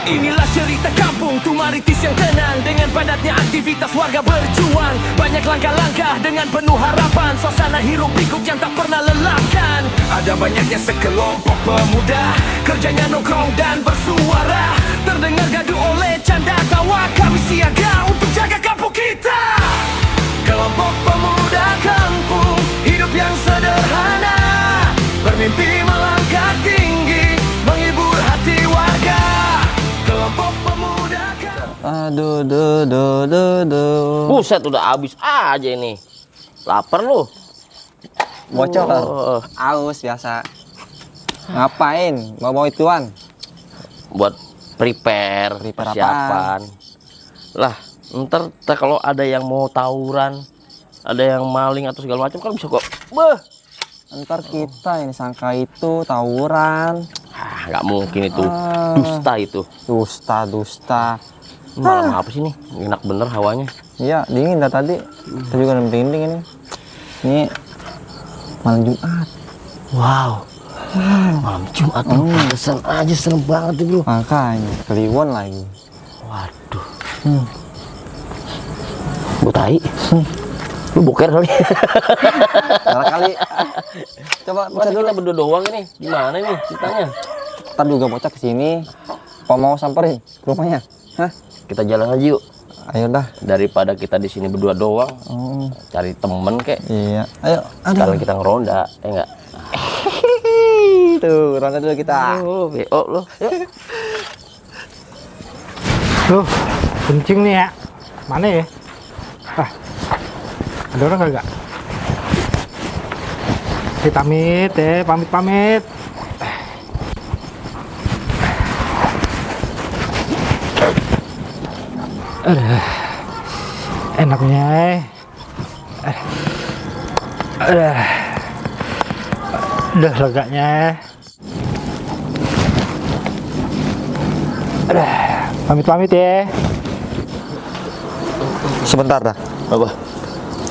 Inilah cerita kampung Tumaritis yang tenang, dengan padatnya aktivitas warga berjuang. Banyak langkah-langkah dengan penuh harapan, suasana hiruk pikuk yang tak pernah lelahkan. Ada banyaknya sekelompok pemuda, kerjanya nongkrong dan bersuara. Terdengar gaduh oleh canda tawa, kami siaga untuk jaga kampung kita. Kelompok pemuda kampung, hidup yang sederhana, bermimpi melangkah tinggi, menghibur hati warga. Kelompok pemuda kampung. Aduh. Buset, udah habis aja ini. Lapar lu. Bocor. Oh. Aus biasa. Ngapain? Mau ituan? Buat prepare persiapan. Lah, ntar kalau ada yang mau tawuran, ada yang maling atau segala macam kan bisa kok. Beh. Ntar kita ini sangka itu tawuran. Ah, nggak mungkin itu. Dusta itu. Dusta. Ini malam apa sih nih? Enak bener hawanya. Iya, dingin dah tadi. Tapi juga dingin ini. Ini malam Jumat. Wow. Malam Jumat tuh pantesan aja serem banget tuh, bro. Makanya Kliwon lagi. Waduh. Bu tai. Lu boker kali. Salah kali. Coba Masa kita berdua doang ini? Gimana ini ceritanya? Ntar juga bocah kesini. Apa mau samperin ke rumahnya? Hah? Kita jalan aja yuk. Ayo dah. Daripada kita di sini berdua doang, cari temen kek. Iya. Ayo. Sekalian kita ngeronda, enggak? Tuh, ronda dulu kita. Oh, BO lu. Yuk. Tuh, kencing nih ya. Mana ya? Ah, ada orang kagak? Pamit ya, pamit. Aduh, enaknya. Udah leganya. Pamit ya. Sebentar dah. Apa?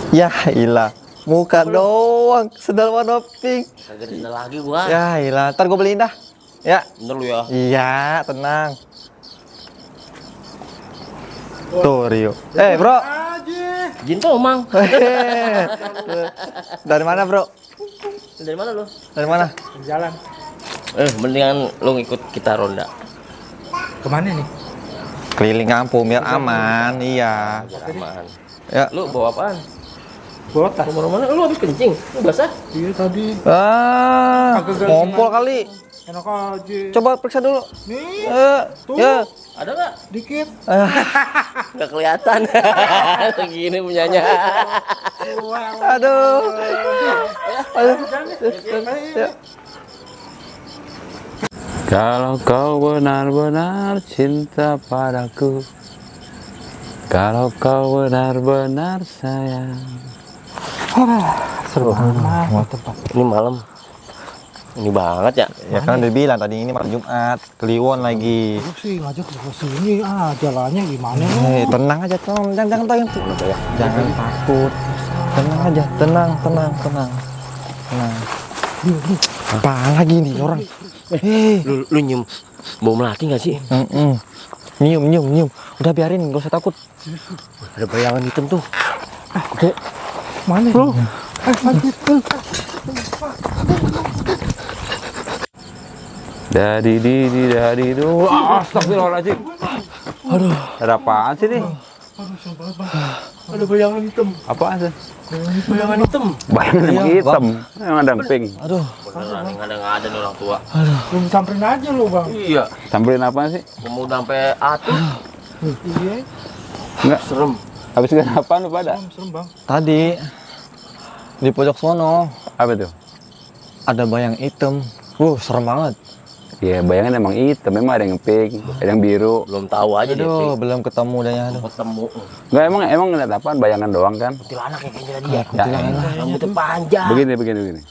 Ya ilah. Muka doang, sendal warna pink. Kagak ada lagi gua. Ya ilah, ntar gue beliin dah. Ya. Bener lu ya. Iya, tenang. Tuh Rio. Bro. Jin tuh, Mang. Dari mana bro? Dari mana lu? Dari mana? Jalan. Mendingan lu ngikut kita ronda. Kemana nih? Keliling kampung biar aman, iya. Biar aman. Ya. Lu bawa apaan? Bawa tas. Kemana-mana? Lu habis kencing? Lu basah? Iya tadi. Ngompol kali. Enak aja. Coba periksa dulu. Nih, tuh. Ya. Ada nggak? Dikit. Nggak kelihatan. Gini punyanya. Aduh. Ya. Kalau kau benar-benar cinta padaku, kalau kau benar-benar sayang. Seru banget tempat. Ini malam. Ini banget ya. Ya kan udah bilang tadi ini malam Jumat, Kliwon lagi. Lu sih ngajak ke sini, jalannya gimana lu? Tenang aja Tom, jangan jangan takut. Tenang aja, tenang. Apa lagi nih orang? Lu nyium bau melati nggak sih? Nyium. Udah biarin, gak usah takut. Ada bayangan hitam tuh. Oke. Mana bro? Lanjut. Dari do. Astagfirullahaladzim. Aduh. Ada apaan sih nih? Ada bayangan hitam. Apaan sih? Bayangan hitam. Bayangan emang hitam. Emang ada pink. Aduh. Beneran nih nggak ada nih orang tua. Belum samperin aja lu bang. Iya. Samperin apaan sih? Mau sampai atas. Iya. Enggak. Serem. Habis kan apaan lu pada? Serem bang. Tadi di pojok sono Apa tuh? ada bayang hitam. Serem banget. Ya bayangan emang hitam. Memang ada yang pink, ada yang biru. Belum tahu aja deh. Aduh, belum ketemu danya. Ketemu. Enggak emang ngeliat apaan? Bayangan doang kan? Kuntilanak ya kayaknya tadi ya. Ya, Rambutnya panjang. begini.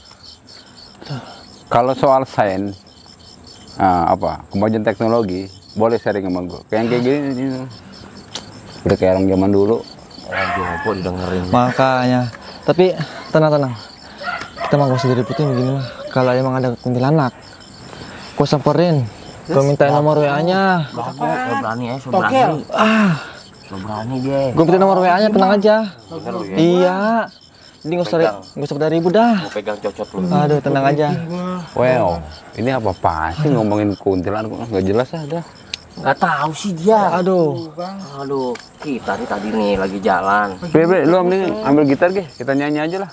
Kalau soal sains, kemajuan teknologi, boleh sharing sama gue. Kayak gini, udah kayak orang zaman dulu. Orang Jopo didengerin. Makanya. Tapi tenang. Kita mah gak usah diributin begini mah. Kalau emang ada kuntilanak, gua samperin. Gue minta nomor WA-nya. So berani ya, so Tokel. berani. So berani dia. Gue minta nomor WA-nya, tenang aja. Bener lu ya. Iya. Ini nggak usah pada ribut dah. Mau pegang cocot lu. Aduh, tenang aja. Well, ini apa sih ngomongin kuntilanak nggak jelas ada. Nggak tahu sih dia. Aduh. Aduh, kita nih tadi nih lagi jalan. Bre, lu mending ambil gitar ge, kita nyanyi aja lah.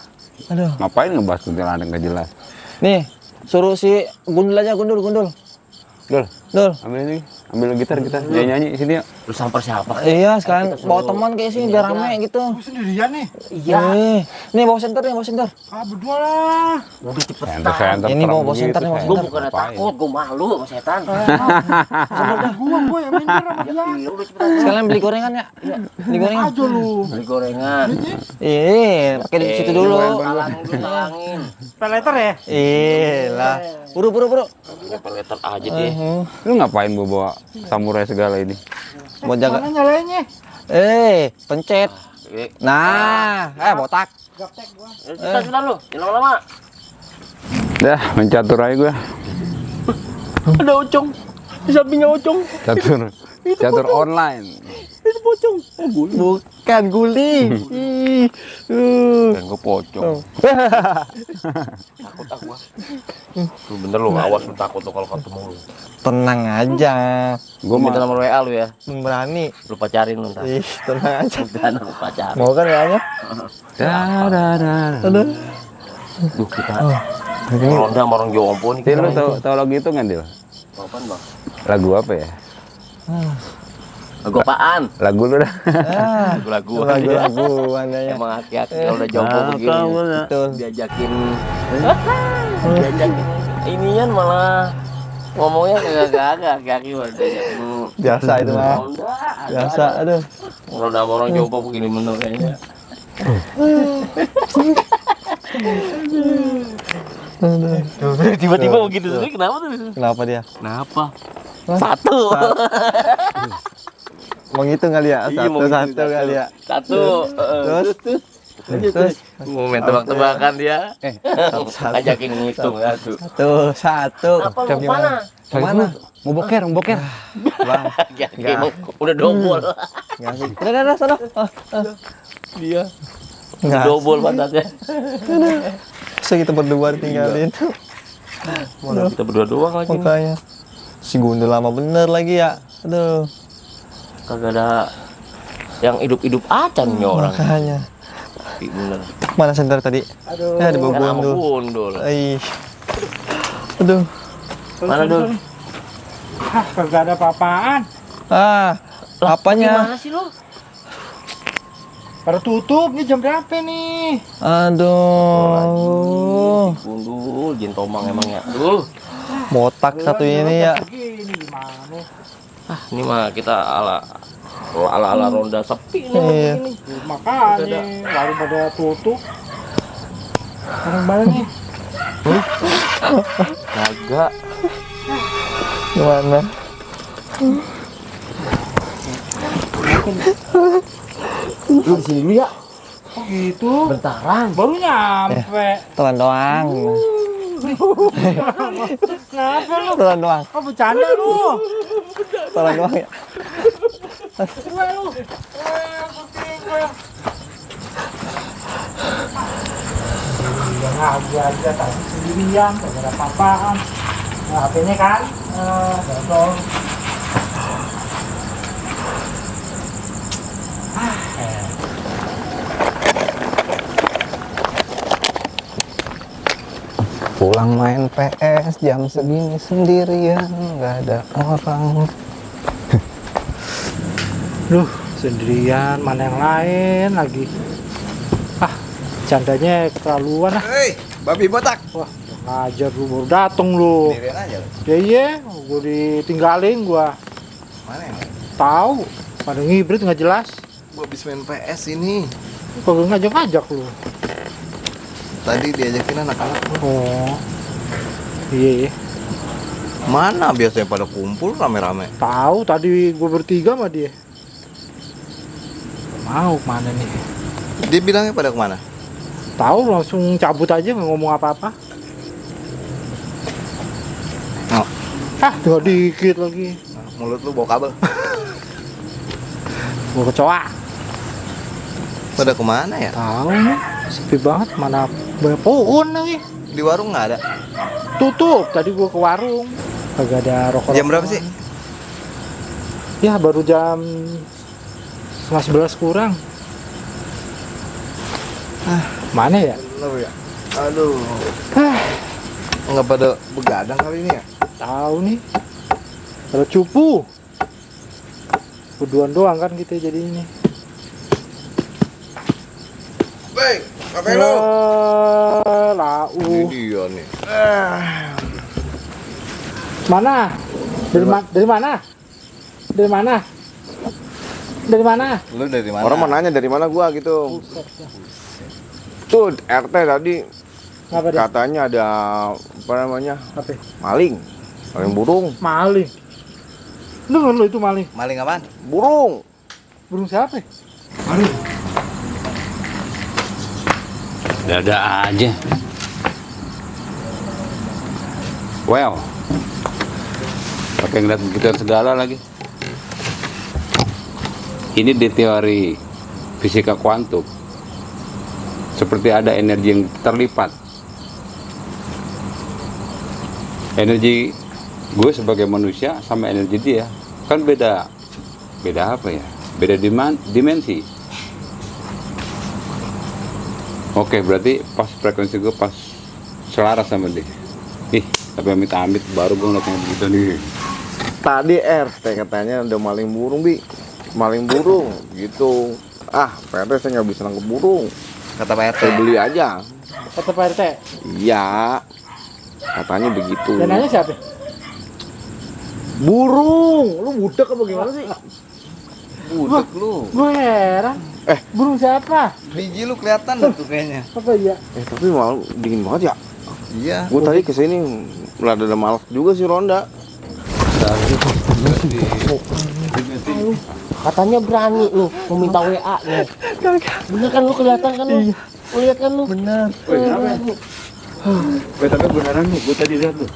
Aduh. Ngapain ngebahas kuntilanak nggak jelas? Nih, suruh si Gundul aja, Gundul. Dul, Dul. ambil ini, ambil gitar kita nyanyi sini ya. Lu samper siapa? Iya, sekarang bawa teman kayak sini biar rame gitu. Lu sendirian nih. Iya. Nih bawa senter. Berdua lah. Udah cepetan. Senter Ini bawa senter nih, bawa Gue senter. bukannya takut, gue malu sama setan. Gua yang minder sama dia. Iya, udah cepetan. Sekalian beli gorengan ya. Beli gorengan. Aja lu. Beli gorengan. Iya, pakai di situ dulu. Talangin. Peleter ya? Iya lah. Buru. Letter aja deh. Lu ngapain bawa samurai segala ini? Buat jaga. Mana nyalainnya? Pencet. Nah, botak. Cepetan lu, jangan lama-lama. Dah, mencatur aja gua. Ada Ocong. Di sampingnya Ocong. Catur online. Itu pocong. Bukan guling. Dan gue pocong. Takut aku. Lu bener lu, awas lu takut tuh kalau ketemu lu. Tenang aja. Gue minta nomor WA lu ya. Belum berani. Lu pacarin lu ntar. Ih, tenang aja. Dan aku pacarin. Mau kan WA-nya? Aduh. Duh kita ronda sama orang jompo nih. Til, lu tau lagu itu nggak, Dil? Apaan bang? Lagu apa ya? Lagu apaan? Lagu lu dah. Lagu-lagu. Lagu andanya. Emang aki-aki kalau udah jompo begini. Betul. Diajakin inian malah ngomongnya kagak aki-aki malah diajakin. Biasa itu mah. Biasa, aduh. Kalau udah sama orang jompo begini bener kayaknya. Tiba-tiba begitu sendiri kenapa tuh? Kenapa dia? Kenapa? Satu. Mau ngitung kali ya? Iya, mau Satu ngitung, kali ya. Satu. Terus Mau main tebak-tebakan dia. Ajakin ngitung satu. Apa mau kemana? Kemana? Mau boker. Bang. Udah dobol. Enggak sih. Udah sana. Dia Enggak. dobol pantatnya. Masa kita berdua ditinggalin. Mana kita berdua doang lagi. Makanya. Si Gundul lama bener lagi ya. Aduh. Kagak ada yang hidup-hidup acan nih orang. Makanya. Bener. Mana senter tadi? Aduh. Di bawah Kan sama Gundul. Gundul. Ih. Aduh. Mana dul? Hah, kagak ada apa-apaan. Apanya? Gimana sih lu? Pada tutup, nih jam berapa nih? Aduh. Gundul, jin tomang emang ya. Aduh. Botak satu ini ya. Begini gimana? Ini mah kita ala ronda sepi nih. Iya. Makanya warung pada tutup. Barang-barang nih. Kagak. Gimana? Lu di sini dulu ya. Oh gitu. Bentaran. Baru nyampe. Telan doang. Kenapa lu? Telan doang. Oh bercanda lu. Telan doang ya. Gue lu. Penting gue. Jangan aja tadi sendirian, gak ada apa-apaan. Nah, HP-nya kan, gagal. Pulang main PS jam segini sendirian, nggak ada orang. Duh, sendirian, mana yang lain lagi. Candanya keterlaluan ah. Hei, babi botak. Wah, ngajar lu baru dateng lu. Sendirian aja lu. Ya iya, gua ditinggalin gua. Mana emang? Tahu, pada ngibrit nggak jelas. Gua habis main PS ini. Kagak ngajak-ngajak lu. Tadi diajakin anak-anak lu. Oh. Iya, iya. Mana biasanya pada kumpul rame-rame. Tahu tadi gua bertiga sama dia. Mau kemana nih? Dia bilangnya pada kemana? Tahu langsung cabut aja nggak ngomong apa-apa. Oh, tinggal dikit lagi. Mulut lu bawa kabel. Gua kecoa. Pada kemana ya? Tahu nih, sepi banget. Mana banyak pohon lagi. Di warung nggak ada. Tutup. Tadi gua ke warung. Kagak ada rokok. Jam berapa sih? Ya baru jam 11 kurang. Mana ya? Bener ya. Aduh. Hah, Nggak pada begadang kali ini ya? tahu nih. Kalau cupu. Berduaan doang kan kita jadi ini. Baik, ngapain lu? Lau. Ini dia nih. Mana? Dari mana? Dari mana? Dari mana? Lu dari mana? Orang mau nanya dari mana gua gitu. Tuh RT tadi Ngapa dia? katanya ada apa namanya? Apa? Maling. Maling burung. Maling. Dengar lo itu maling. Maling apaan? Burung. Burung siapa? Ada aja. Well, pakai ngeliat begitu segala lagi. Ini di teori fisika kuantum. Seperti ada energi yang terlipat. Energi gue sebagai manusia sama energi dia kan beda apa ya? Beda dimensi. Oke, berarti pas frekuensi gue pas selaras sama dia. Tapi amit-amit baru gue ngeliat yang begitu nih. Tadi RT katanya ada maling burung, Bi. Maling burung gitu. Ah, PRT saya nggak bisa nangkep burung. Kata Pak RT. Saya beli aja. Kata Pak RT. Iya. Katanya begitu. Dan nanya siapa? Burung, lu budak apa gimana sih? Budek lu. Gue heran. Burung siapa? Biji lu kelihatan tuh kayaknya. Apa dia? Tapi malam dingin banget ya. Iya. Gue tadi kesini rada males juga sih ronda. Katanya berani lu meminta WA nih. Bener kan lu kelihatan kan lu? Lihat kan lu? Bener. Tapi beneran nih, gue tadi lihat tuh.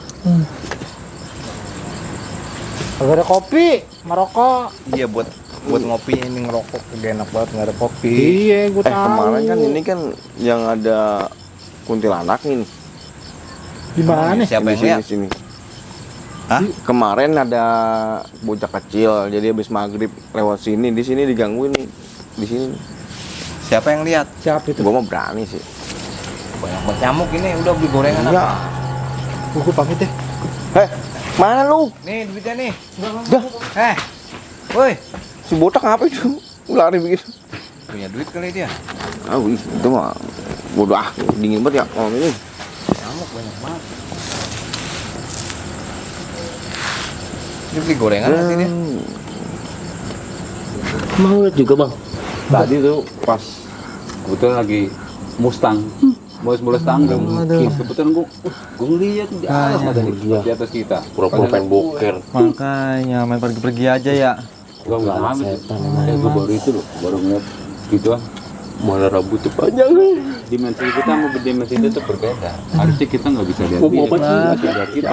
Kagak ada kopi, merokok. Iya buat ngopi ini ngerokok gak enak banget nggak ada kopi. Iya, gue tahu. Kemarin kan ini kan yang ada kuntilanak nih. Di mana? Siapa Di yang sini, lihat? sini. Hah? Kemarin ada bocah kecil, jadi habis maghrib lewat sini, di sini digangguin nih, di sini. Siapa yang lihat? Siapa itu? Gua mah berani sih. Banyak banget nyamuk ini udah beli gorengan Iya. apa? Gue pamit deh. Mana lu? Nih duitnya nih. Woi, Si botak apa itu? Lari begitu. punya duit kali dia. Ah, itu mah bodoh ah, dingin banget ya malam ini. Nyamuk banyak banget. Dia beli gorengan nanti dia. Mau lihat juga bang? Tadi tuh pas kebetulan lagi Mustang. Mustang kebetulan gue ngeliat di atas mata di atas kita. Pura-pura pengen boker. Makanya main pergi-pergi aja ya. Gue nggak ngambil. Gue baru itu loh, baru ngeliat gituan. Mana rambutnya panjang. Dimensi kita sama dimensi itu tuh berbeda. Harusnya kita nggak bisa lihat Gua mau dia. apa sih? Sadar kita.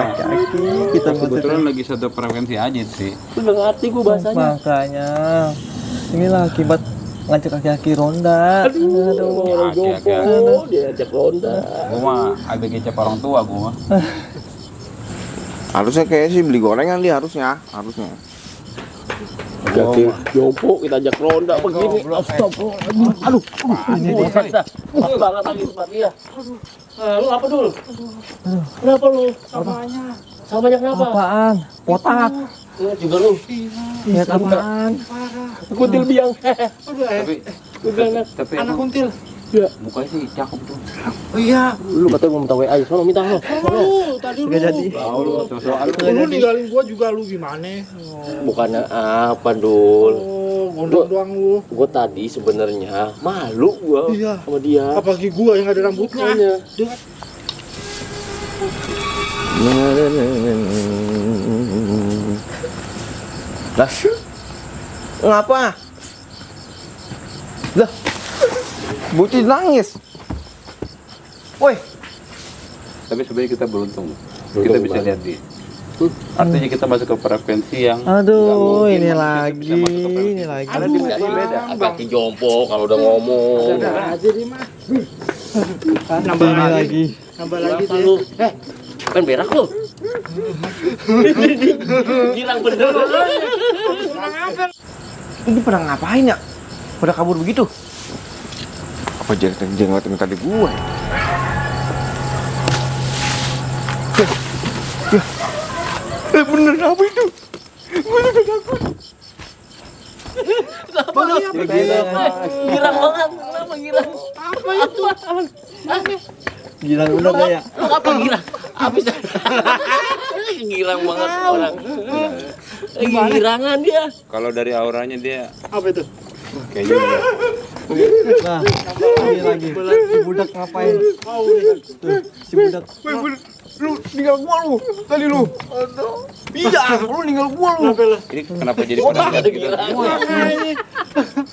Kita Kebetulan lagi satu frekuensi aja sih. Lu udah ngerti gue bahasanya. Makanya inilah akibat ngajak kaki-kaki ronda. Orang jompo diajak ronda. Gue mah agak kecap orang tua gue mah. Harusnya kayak sih beli gorengan dia harusnya. Kaki jompo kita ajak ronda begini. Astagfirullahaladzim. Aduh. Banget lagi tempat dia. Lu apa dulu? Kenapa lu? Samanya kenapa? Apaan? Kotak. Lihat juga lu. Lihat apaan? Kuntil biang. Tapi Anak emang kuntil. mukanya sih cakep tuh. Oh iya. Lu katanya mau minta WA, sono minta lo. Lu tadi lu. Gak jadi. Tahu lu soal Lu ninggalin gua juga lu gimana? Bukannya apa, Dul? Oh, gondrong doang lu. Gue tadi sebenarnya malu gua Iya. sama dia. Apalagi gua yang ada rambutnya. Makanya. Lah, ngapa? Lah, bocil nangis. Woi, tapi sebenarnya kita beruntung. Kita bisa lihat dia. Artinya kita masuk ke frekuensi yang Aduh, nggak ini mungkin manusia lagi, bisa masuk ke frekuensi. ini lagi. Karena dimensinya beda. Agak jompo kalau udah ngomong. Nambah Ini lagi. Nambah lagi Berapa lu? Kan berak lu. Girang bener. Ini pada ngapain ya? Pada kabur begitu? Apa jenggot yang tadi gue? Bener apa itu? Gue udah takut. Girang banget. Kenapa girang? Apa itu? Gila bener dah ya. Apa girang? Habis. Girang banget orang. Girangan dia. Kalau dari auranya dia apa itu? kayaknya Nah, ini lagi. Si budak ngapain? Tuh, si budak. Lu ninggal gua lu tadi lu. Iya, lu ninggal gua lu. ini kenapa jadi penasihat gitu?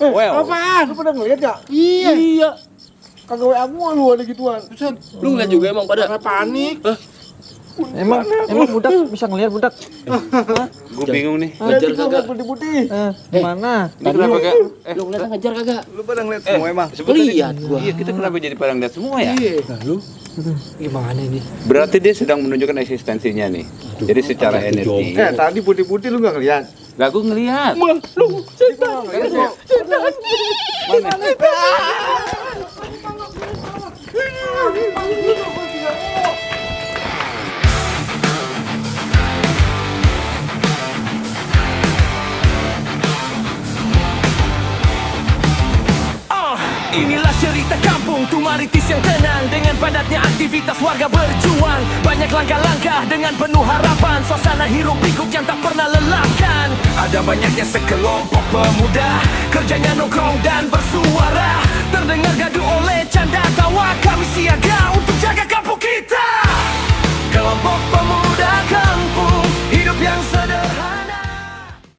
Well, Apaan? Lu pada ngeliat ya? Iya. Kagak WA gua lu ada gituan. Lu ngeliat juga emang pada Panik. Emang budak bisa ngelihat budak? gue bingung nih. ngejar kagak. Putih-putih. Gimana? Ini kenapa gak? Lu ngeliat ngejar kagak? Lu pada ngeliat semua emang. Lihat gua. Iya, kita kenapa jadi pada ngeliat semua ya? Gimana ini? Berarti dia sedang menunjukkan eksistensinya nih. Jadi secara energi. Tadi putih-putih lu gak ngeliat. Lah gue ngelihat. Inilah cerita kampung Tumaritis yang tenang dengan padatnya aktivitas warga berjuang. Banyak langkah-langkah dengan penuh harapan. Suasana hiruk pikuk yang tak pernah lelahkan. Ada banyaknya sekelompok pemuda, kerjanya nongkrong dan bersuara. Terdengar